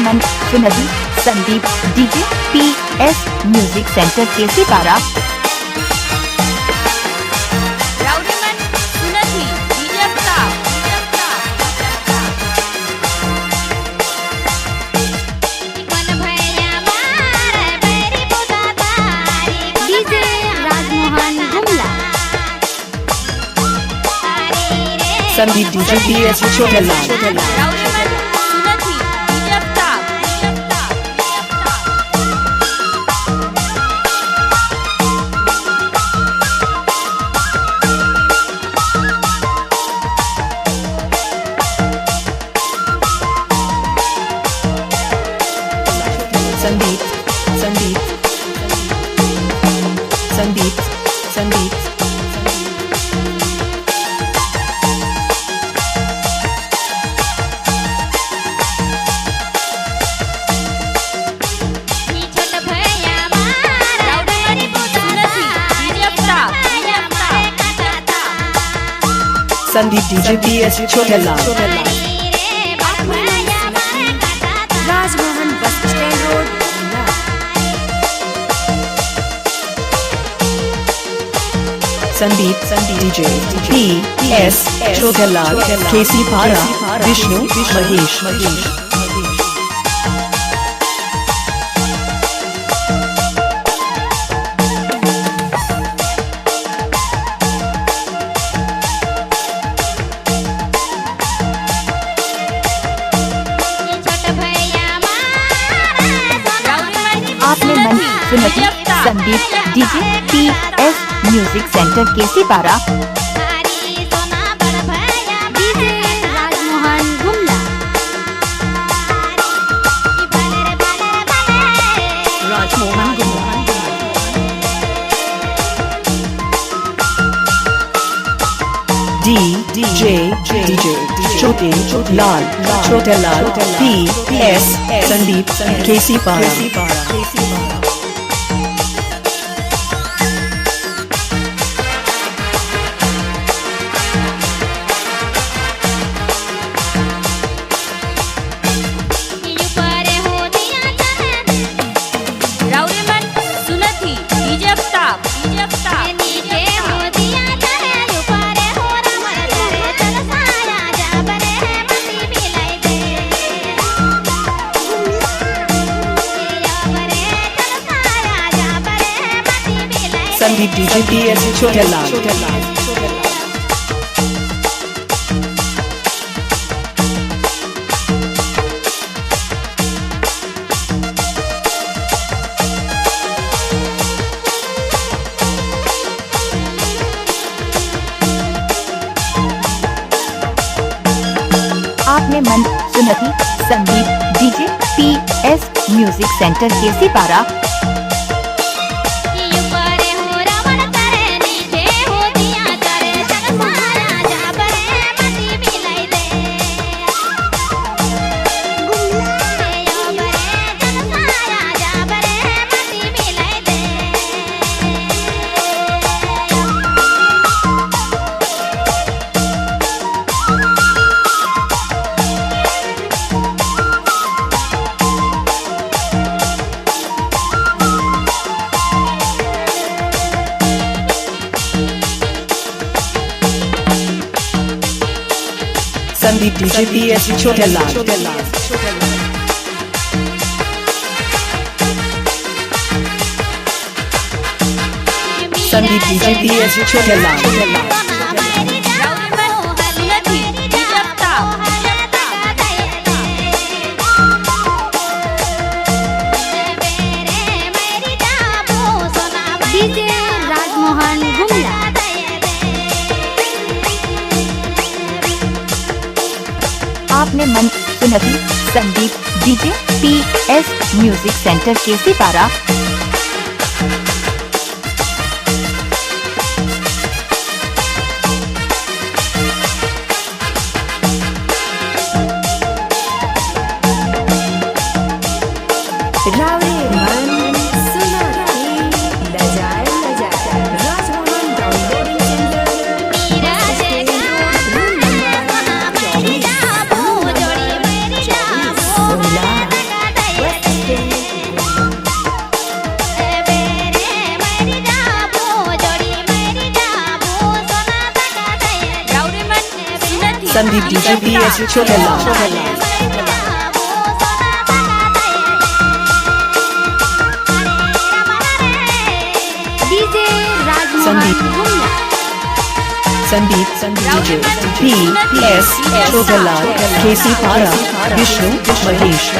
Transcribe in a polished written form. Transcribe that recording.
मन सुनती Sandeep DJ PS music centre Kesi Para. Sandeep DJ PS Chhotelal. Sandeep Sandeep Sandeep Sandeep Sandeep DJ PS Chhotelal. Rajmohan bus stand road. Sandeep DJ PS Chhotelal Kesi Para Vishnu Mahesh. आपने मन सुनती Sandeep DJ PS music centre Kesi Para. Rajmohan Gumla. Rajmohan DJ Chhotelal PS Sandeep Kesi Para. Sandeep DJ PS Chhotelal. आपने मन सुनती Sandeep DJ PS music centre Kesi Para. Sandeep DJ PS Chhotelal. Sandeep DJ PS Chhotelal. Rajmohan Gumla. आपने मन सुनती Sandeep DJ PS music centre Kesi Para. DJ PS Chhotelal DJ Sandeep DJ PS छोटे लाल केसी पारा विष्णु महेश